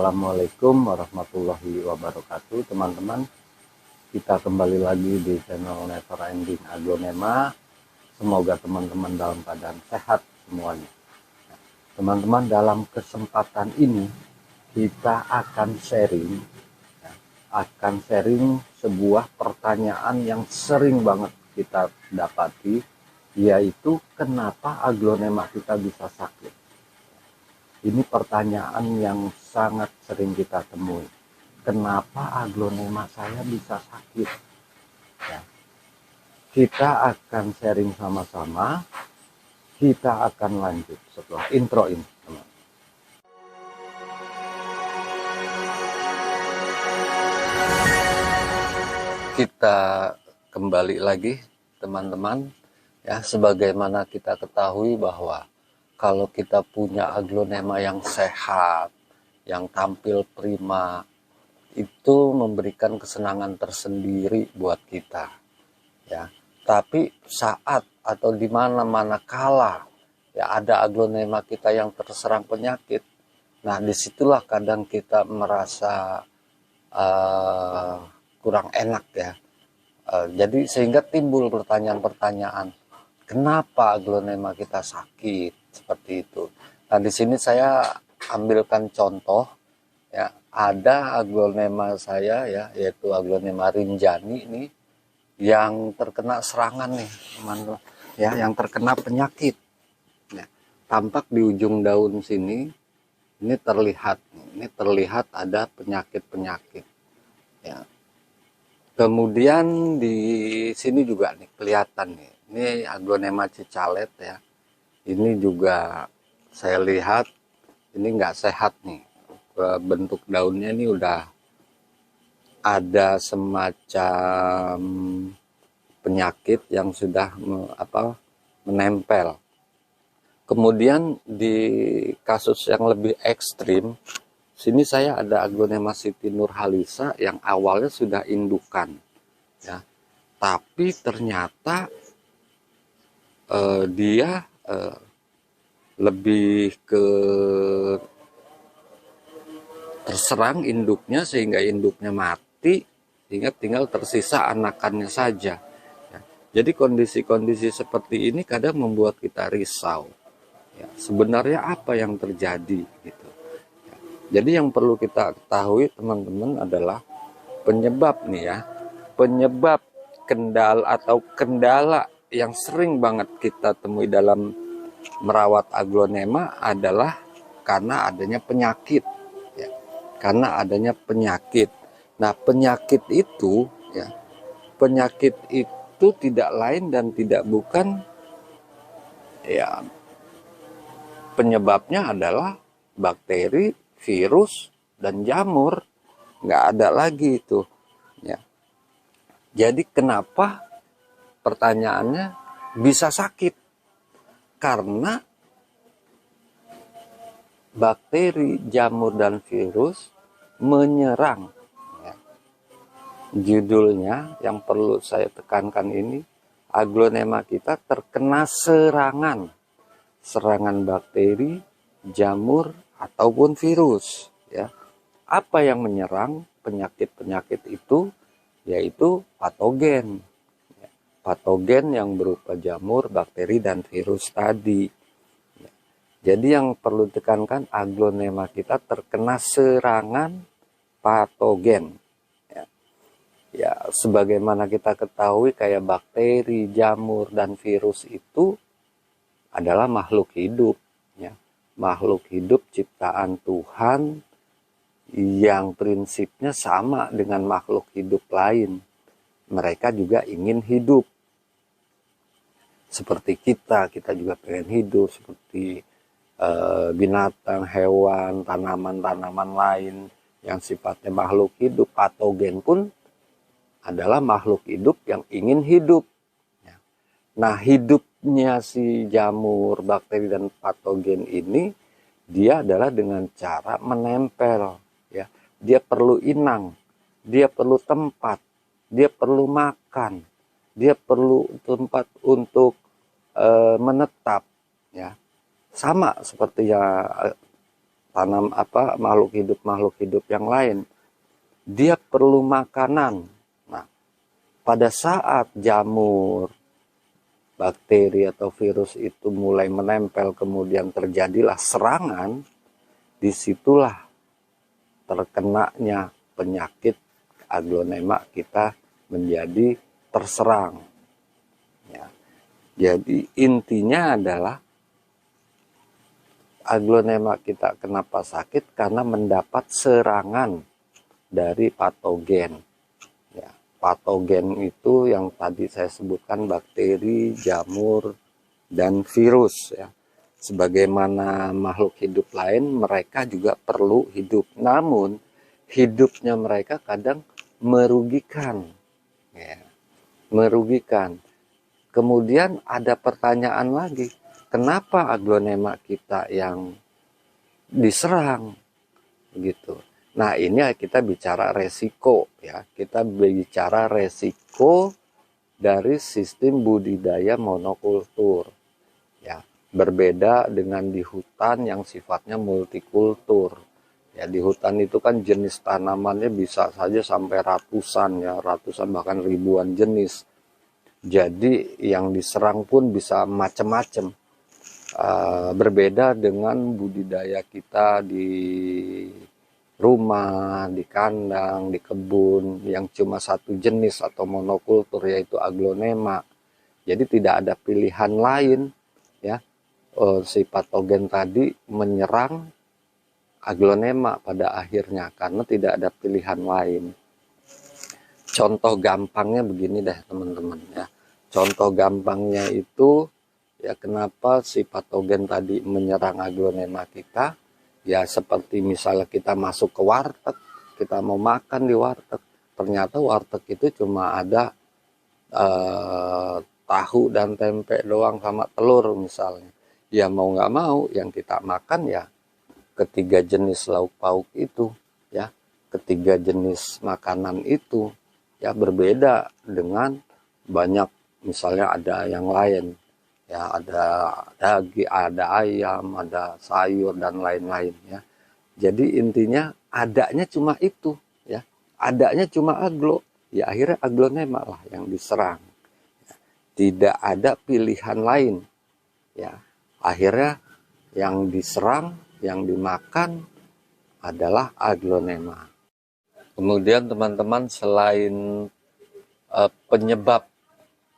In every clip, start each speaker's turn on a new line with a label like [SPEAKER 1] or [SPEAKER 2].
[SPEAKER 1] Assalamualaikum warahmatullahi wabarakatuh, teman-teman. Kita kembali lagi di channel Never Ending Aglonema. Semoga teman-teman dalam keadaan sehat semuanya. Teman-teman, dalam kesempatan ini kita akan sharing sebuah pertanyaan yang sering banget kita dapati, yaitu kenapa aglonema kita bisa sakit. Ini pertanyaan yang sangat sering kita temui. Kenapa aglonema saya bisa sakit? Ya. Kita akan sharing sama-sama. Kita akan lanjut setelah intro ini, teman. Kita kembali lagi, teman-teman. Ya, sebagaimana kita ketahui bahwa kalau kita punya aglonema yang sehat, yang tampil prima, itu memberikan kesenangan tersendiri buat kita. Ya, tapi saat atau di mana-mana kala ya ada aglonema kita yang terserang penyakit, nah disitulah kadang kita merasa kurang enak ya. Jadi sehingga timbul pertanyaan-pertanyaan, kenapa aglonema kita sakit? Seperti itu. Nah, di sini saya ambilkan contoh ya, ada aglonema saya ya, yaitu aglonema rinjani ini yang terkena serangan nih, teman-teman. Ya, yang terkena penyakit. Ya, tampak di ujung daun sini ini terlihat ada penyakit-penyakit. Ya. Kemudian di sini juga nih kelihatan nih. Ini aglonema cicalet ya. Ini juga saya lihat ini nggak sehat nih. Bentuk daunnya ini udah ada semacam penyakit yang sudah menempel. Kemudian di kasus yang lebih ekstrim, sini saya ada aglonema Siti Nurhalisa yang awalnya sudah indukan, ya. Tapi ternyata dia lebih ke terserang induknya sehingga induknya mati, sehingga tinggal tersisa anakannya saja. Ya, jadi kondisi-kondisi seperti ini kadang membuat kita risau. Ya, sebenarnya apa yang terjadi gitu. Ya, jadi yang perlu kita ketahui teman-teman adalah penyebab nih ya, penyebab kendala yang sering banget kita temui dalam merawat aglonema adalah karena adanya penyakit ya. Karena adanya penyakit. Nah, penyakit itu tidak lain dan tidak bukan ya, penyebabnya adalah bakteri, virus, dan jamur. Nggak ada lagi itu ya. Jadi kenapa, pertanyaannya, bisa sakit? Karena bakteri, jamur, dan virus menyerang. Ya. Judulnya yang perlu saya tekankan ini, aglonema kita terkena serangan bakteri, jamur, ataupun virus. Ya. Apa yang menyerang penyakit-penyakit itu? Yaitu patogen. Patogen yang berupa jamur, bakteri, dan virus tadi. Jadi yang perlu ditekankan, aglonema kita terkena serangan patogen. Ya, sebagaimana kita ketahui kayak bakteri, jamur, dan virus itu adalah makhluk hidup. Ya. Makhluk hidup ciptaan Tuhan yang prinsipnya sama dengan makhluk hidup lain. Mereka juga ingin hidup. Seperti kita juga pengen hidup. Seperti binatang, hewan, tanaman-tanaman lain yang sifatnya makhluk hidup. Patogen pun adalah makhluk hidup yang ingin hidup. Nah, hidupnya si jamur, bakteri, dan patogen ini, dia adalah dengan cara menempel. Ya. Dia perlu inang, dia perlu tempat, dia perlu makan, dia perlu tempat untuk menetap. Ya. Sama seperti ya makhluk hidup yang lain, dia perlu makanan. Nah, pada saat jamur, bakteri atau virus itu mulai menempel, kemudian terjadilah serangan, disitulah terkenanya penyakit aglonema kita menjadi terserang. Ya. Jadi intinya adalah aglonema kita kenapa sakit? Karena mendapat serangan dari patogen. Ya, patogen itu yang tadi saya sebutkan bakteri, jamur, dan virus. Ya. Sebagaimana makhluk hidup lain, mereka juga perlu hidup. Namun hidupnya mereka kadang merugikan. Ya, merugikan. Kemudian ada pertanyaan lagi, kenapa aglonema kita yang diserang gitu. Nah, ini kita bicara resiko ya. Kita bicara resiko dari sistem budidaya monokultur. Ya, berbeda dengan di hutan yang sifatnya multikultur. Ya, di hutan itu kan jenis tanamannya bisa saja sampai ratusan ya, ratusan bahkan ribuan jenis. Jadi yang diserang pun bisa macam-macam. Berbeda dengan budidaya kita di rumah, di kandang, di kebun yang cuma satu jenis atau monokultur, yaitu aglonema. Jadi tidak ada pilihan lain ya. Si patogen tadi menyerang aglonema pada akhirnya karena tidak ada pilihan lain. Contoh gampangnya begini deh teman-teman ya. Contoh gampangnya itu ya, kenapa si patogen tadi menyerang aglonema kita? Ya seperti misalnya kita masuk ke warteg, kita mau makan di warteg, ternyata warteg itu cuma ada tahu dan tempe doang sama telur misalnya. Ya mau nggak mau yang kita makan ya ketiga jenis lauk pauk itu ya, ketiga jenis makanan itu. Ya berbeda dengan banyak misalnya ada yang lain ya, ada daging, ada ayam, ada sayur dan lain-lain ya. Jadi intinya adanya cuma itu ya, adanya cuma aglo ya, akhirnya aglonema lah yang diserang ya. Tidak ada pilihan lain ya, akhirnya yang diserang, yang dimakan adalah aglonema. Kemudian teman-teman, selain penyebab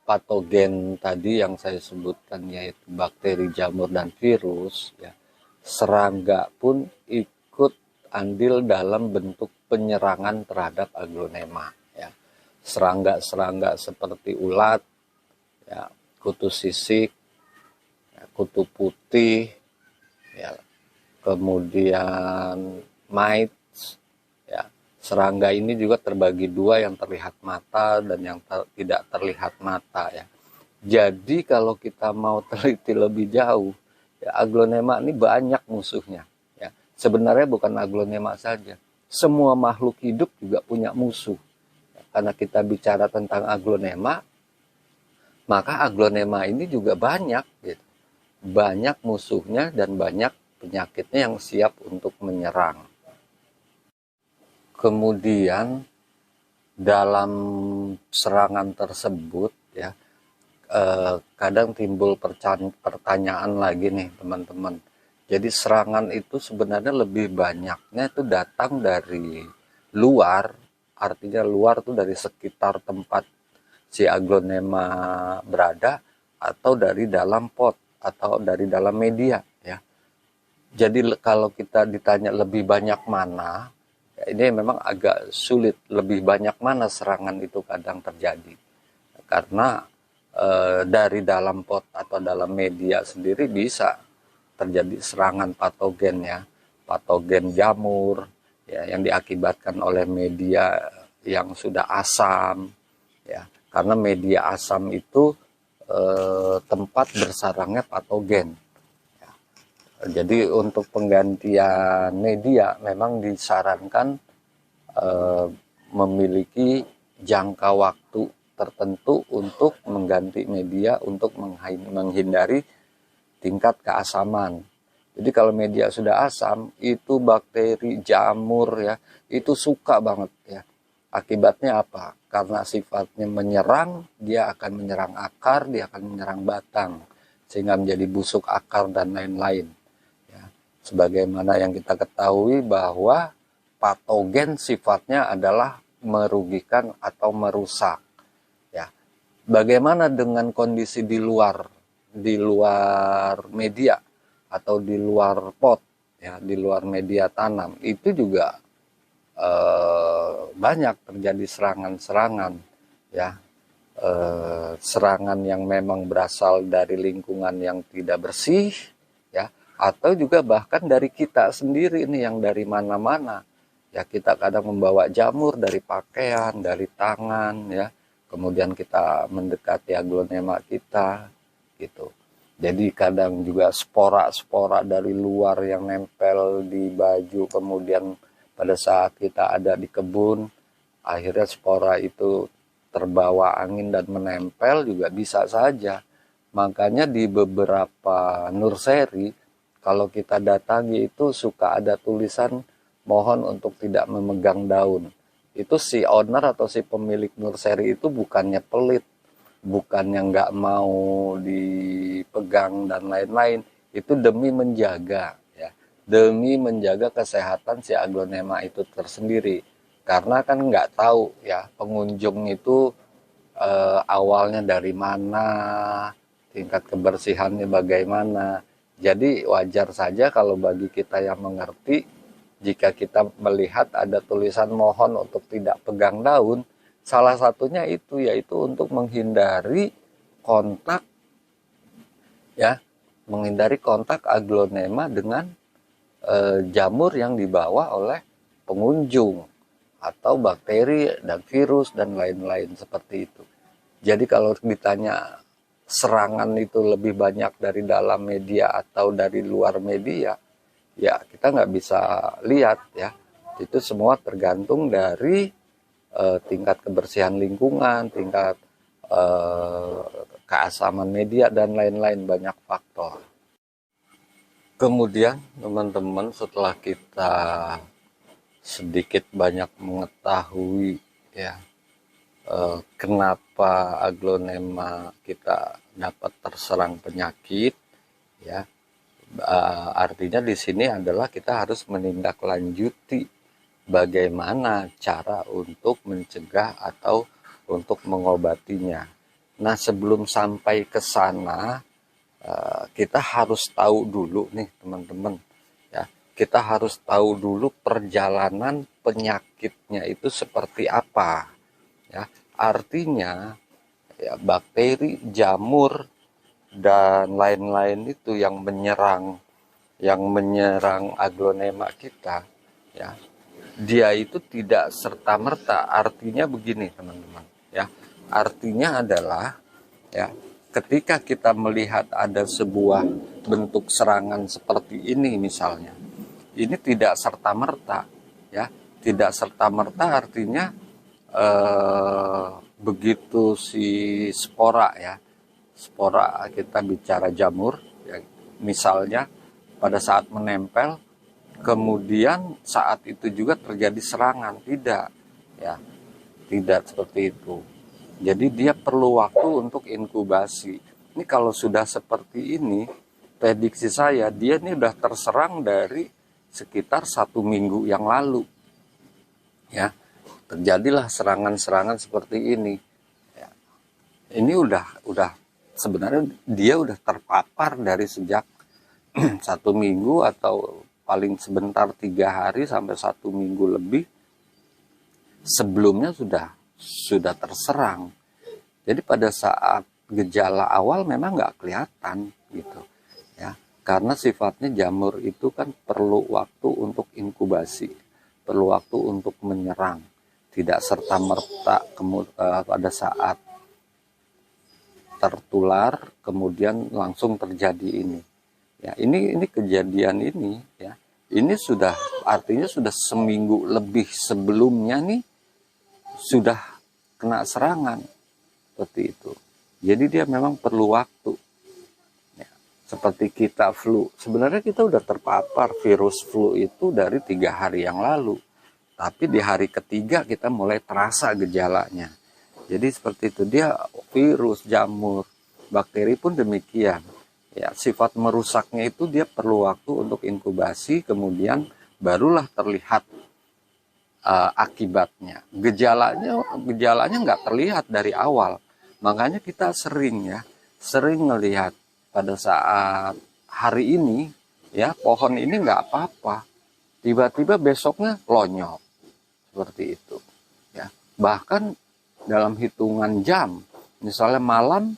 [SPEAKER 1] patogen tadi yang saya sebutkan yaitu bakteri, jamur, dan virus ya, serangga pun ikut andil dalam bentuk penyerangan terhadap aglonema ya. Serangga-serangga seperti ulat ya, kutu sisik ya, kutu putih ya, kemudian mites ya. Serangga ini juga terbagi dua, yang terlihat mata dan yang tidak terlihat mata ya. Jadi kalau kita mau teliti lebih jauh ya, aglonema ini banyak musuhnya ya. Sebenarnya bukan aglonema saja, semua makhluk hidup juga punya musuh ya. Karena kita bicara tentang aglonema, maka aglonema ini juga banyak gitu. Banyak musuhnya dan banyak penyakitnya yang siap untuk menyerang. Kemudian dalam serangan tersebut ya, kadang timbul pertanyaan lagi nih teman-teman. Jadi serangan itu sebenarnya lebih banyaknya itu datang dari luar, artinya luar tuh dari sekitar tempat si aglonema berada, atau dari dalam pot atau dari dalam media ya. Jadi kalau kita ditanya lebih banyak mana, ya ini memang agak sulit. Lebih banyak mana serangan itu kadang terjadi. Karena dari dalam pot atau dalam media sendiri bisa terjadi serangan patogen ya. Patogen jamur ya, yang diakibatkan oleh media yang sudah asam ya. Karena media asam itu tempat bersarangnya patogen. Jadi untuk penggantian media memang disarankan memiliki jangka waktu tertentu untuk mengganti media untuk menghindari tingkat keasaman. Jadi kalau media sudah asam, itu bakteri, jamur ya, itu suka banget ya. Akibatnya apa? Karena sifatnya menyerang, dia akan menyerang akar, dia akan menyerang batang, sehingga menjadi busuk akar dan lain-lain. Ya. Sebagaimana yang kita ketahui bahwa patogen sifatnya adalah merugikan atau merusak. Ya. Bagaimana dengan kondisi di luar media atau di luar pot, ya, di luar media tanam, itu juga banyak terjadi serangan-serangan, ya, serangan yang memang berasal dari lingkungan yang tidak bersih, ya, atau juga bahkan dari kita sendiri nih yang dari mana-mana, ya, kita kadang membawa jamur dari pakaian, dari tangan, ya, kemudian kita mendekati aglonema kita, gitu. Jadi kadang juga spora-spora dari luar yang nempel di baju, kemudian pada saat kita ada di kebun, akhirnya spora itu terbawa angin dan menempel juga bisa saja. Makanya di beberapa nursery, kalau kita datangi itu suka ada tulisan mohon untuk tidak memegang daun. Itu si owner atau si pemilik nursery itu bukannya pelit, bukannya nggak mau dipegang dan lain-lain, itu demi menjaga, ya, demi menjaga kesehatan si aglonema itu tersendiri. Karena kan nggak tahu ya pengunjung itu awalnya dari mana, tingkat kebersihannya bagaimana. Jadi wajar saja kalau bagi kita yang mengerti, jika kita melihat ada tulisan mohon untuk tidak pegang daun, salah satunya itu yaitu untuk menghindari kontak, ya, menghindari kontak aglonema dengan jamur yang dibawa oleh pengunjung atau bakteri dan virus dan lain-lain seperti itu. Jadi kalau ditanya serangan itu lebih banyak dari dalam media atau dari luar media, ya kita nggak bisa lihat ya. Itu semua tergantung dari tingkat kebersihan lingkungan, tingkat keasaman media dan lain-lain, banyak faktor. Kemudian teman-teman, setelah kita sedikit banyak mengetahui ya kenapa aglonema kita dapat terserang penyakit, ya, artinya di sini adalah kita harus menindaklanjuti bagaimana cara untuk mencegah atau untuk mengobatinya. Nah, sebelum sampai ke sana, kita harus tahu dulu nih teman-teman, ya, kita harus tahu dulu perjalanan penyakitnya itu seperti apa, ya. Artinya ya, bakteri, jamur dan lain-lain itu yang menyerang aglonema kita, ya, dia itu tidak serta-merta. Artinya begini teman-teman, ya, artinya adalah ya ketika kita melihat ada sebuah bentuk serangan seperti ini misalnya, ini tidak serta-merta, ya, tidak serta-merta artinya begitu si spora, ya, spora, kita bicara jamur, ya, misalnya pada saat menempel, kemudian saat itu juga terjadi serangan, tidak, ya, tidak seperti itu. Jadi dia perlu waktu untuk inkubasi. Ini kalau sudah seperti ini, prediksi saya dia ini udah terserang dari sekitar 1 minggu yang lalu, ya. Terjadilah serangan-serangan seperti ini. Ya. Ini udah sebenarnya dia udah terpapar dari sejak 1 minggu atau paling sebentar 3 hari sampai 1 minggu lebih sebelumnya sudah terserang. Jadi pada saat gejala awal memang nggak kelihatan gitu, ya, karena sifatnya jamur itu kan perlu waktu untuk inkubasi, perlu waktu untuk menyerang, tidak serta merta pada saat tertular kemudian langsung terjadi ini. Ya, ini kejadian ini, ya, ini sudah artinya sudah 1 minggu lebih sebelumnya nih sudah kena serangan seperti itu. Jadi dia memang perlu waktu. Ya. seperti kita flu. Sebenarnya kita udah terpapar virus flu itu dari 3 hari yang lalu. Tapi di hari ketiga kita mulai terasa gejalanya. Jadi seperti itu, dia virus, jamur, bakteri pun demikian. Ya, sifat merusaknya itu dia perlu waktu untuk inkubasi, kemudian barulah terlihat akibatnya. Gejalanya nggak terlihat dari awal. Makanya kita sering melihat pada saat hari ini ya pohon ini nggak apa-apa, tiba-tiba besoknya lonyok seperti itu. Ya, bahkan dalam hitungan jam, misalnya malam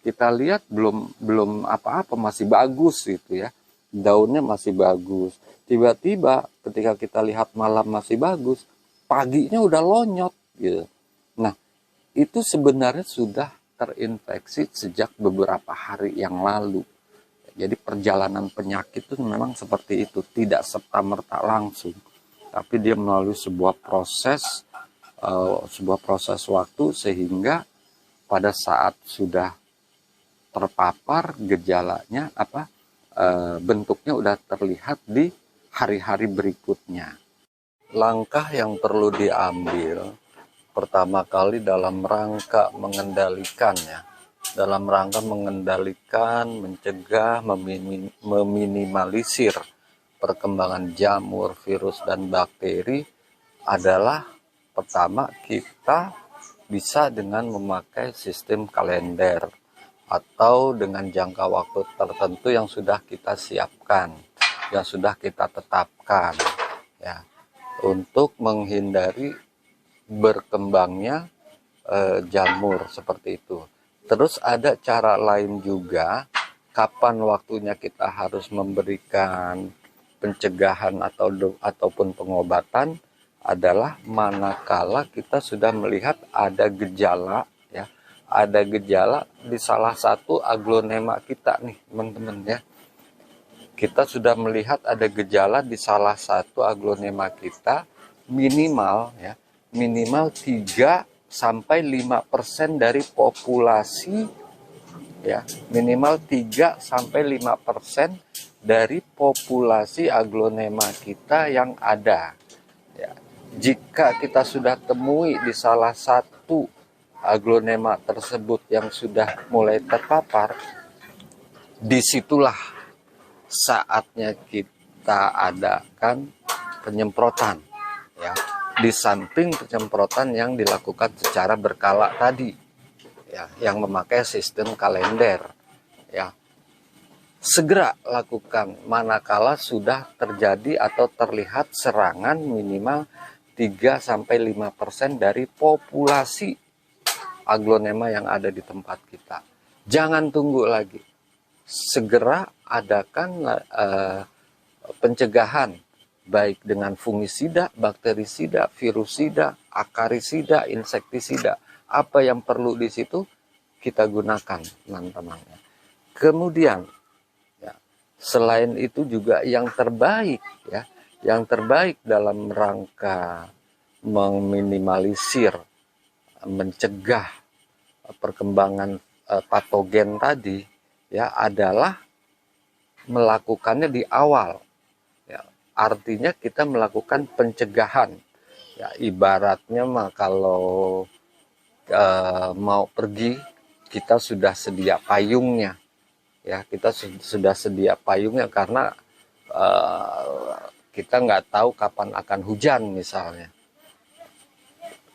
[SPEAKER 1] kita lihat belum apa-apa, masih bagus gitu ya, daunnya masih bagus. Tiba-tiba ketika kita lihat malam masih bagus, paginya udah lonyot gitu. Nah, itu sebenarnya sudah terinfeksi sejak beberapa hari yang lalu. Jadi perjalanan penyakit itu memang seperti itu, tidak serta-merta langsung, tapi dia melalui sebuah proses waktu, sehingga pada saat sudah terpapar gejalanya bentuknya udah terlihat di hari-hari berikutnya. Langkah yang perlu diambil pertama kali dalam rangka mengendalikan, mencegah, meminimalisir perkembangan jamur, virus, dan bakteri adalah pertama kita bisa dengan memakai sistem kalender atau dengan jangka waktu tertentu yang sudah kita siapkan, yang sudah kita tetapkan ya, untuk menghindari berkembangnya jamur seperti itu. Terus ada cara lain juga, kapan waktunya kita harus memberikan pencegahan ataupun pengobatan adalah manakala kita sudah melihat ada gejala ya, ada gejala di salah satu aglonema kita nih teman-teman ya. Kita sudah melihat ada gejala di salah satu aglonema kita, minimal 3-5% dari populasi ya, minimal 3-5% dari populasi aglonema kita yang ada ya. Jika kita sudah temui di salah satu aglonema tersebut yang sudah mulai terpapar, disitulah saatnya kita adakan penyemprotan ya, di samping penyemprotan yang dilakukan secara berkala tadi ya, yang memakai sistem kalender ya. Segera lakukan manakala sudah terjadi atau terlihat serangan minimal 3-5% dari populasi aglonema yang ada di tempat kita. Jangan tunggu lagi, segera adakan pencegahan baik dengan fungisida, bakterisida, virusida, akarisida, insektisida. Apa yang perlu di situ kita gunakan, teman-teman. Kemudian ya, selain itu juga yang terbaik dalam rangka meminimalisir, mencegah perkembangan patogen tadi ya adalah melakukannya di awal ya. Artinya kita melakukan pencegahan ya, ibaratnya mah kalau mau pergi kita sudah sedia payungnya ya, kita sudah sedia payungnya karena kita nggak tahu kapan akan hujan misalnya,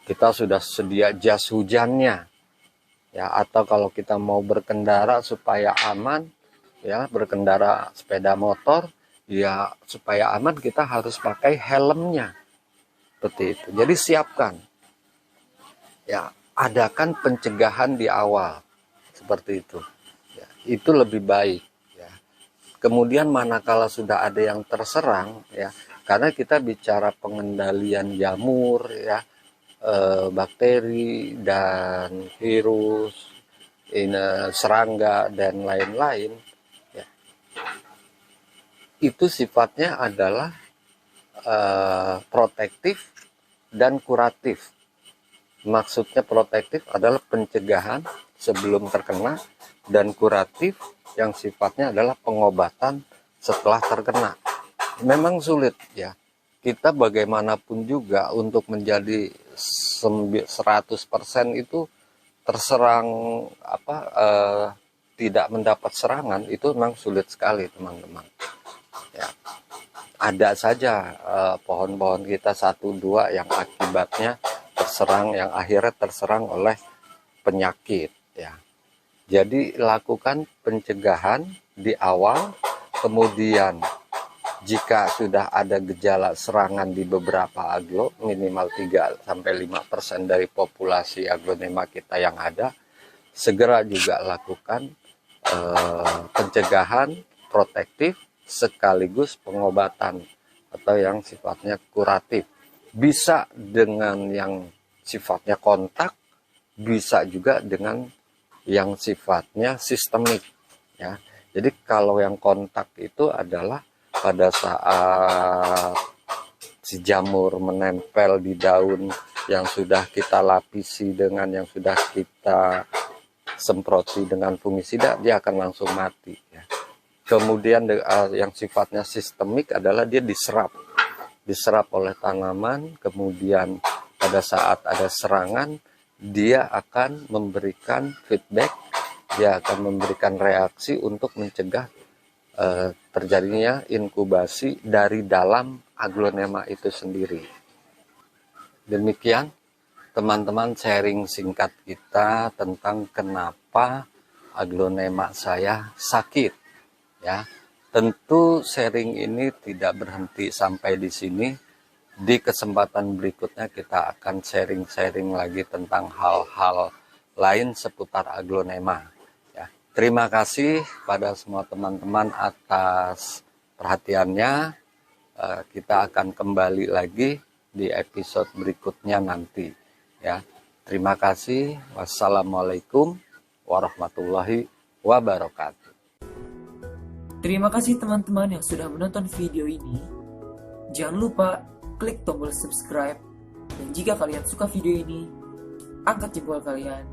[SPEAKER 1] kita sudah sedia jas hujannya ya. Atau kalau kita mau berkendara supaya aman ya, berkendara sepeda motor ya, supaya aman kita harus pakai helmnya seperti itu. Jadi siapkan ya, adakan pencegahan di awal seperti itu ya, itu lebih baik ya. Kemudian manakala sudah ada yang terserang ya, karena kita bicara pengendalian jamur ya, bakteri dan virus, serangga dan lain-lain ya, itu sifatnya adalah protektif dan kuratif. Maksudnya protektif adalah pencegahan sebelum terkena, dan kuratif yang sifatnya adalah pengobatan setelah terkena. Memang sulit ya. Kita bagaimanapun juga untuk menjadi 100% itu terserang tidak mendapat serangan itu memang sulit sekali, teman-teman. Ya. Ada saja pohon-pohon kita 1-2 yang akibatnya terserang, yang akhirnya terserang oleh penyakit ya. Jadi lakukan pencegahan di awal, kemudian jika sudah ada gejala serangan di beberapa aglo, minimal 3-5% dari populasi aglonema kita yang ada, segera juga lakukan pencegahan protektif sekaligus pengobatan atau yang sifatnya kuratif. Bisa dengan yang sifatnya kontak, bisa juga dengan yang sifatnya sistemik ya. Jadi kalau yang kontak itu adalah pada saat si jamur menempel di daun yang sudah kita lapisi dengan yang sudah kita semproti dengan fungisida, dia akan langsung mati ya. Kemudian yang sifatnya sistemik adalah dia diserap oleh tanaman, kemudian pada saat ada serangan dia akan memberikan feedback, dia akan memberikan reaksi untuk mencegah terjadinya inkubasi dari dalam aglonema itu sendiri. Demikian teman-teman sharing singkat kita tentang kenapa aglonema saya sakit ya. Tentu sharing ini tidak berhenti sampai di sini. Di kesempatan berikutnya kita akan sharing-sharing lagi tentang hal-hal lain seputar aglonema. Ya, terima kasih pada semua teman-teman atas perhatiannya. Kita akan kembali lagi di episode berikutnya nanti. Ya, terima kasih. Wassalamualaikum warahmatullahi wabarakatuh.
[SPEAKER 2] Terima kasih teman-teman yang sudah menonton video ini. Jangan lupa klik tombol subscribe, dan jika kalian suka video ini, angkat jempol kalian.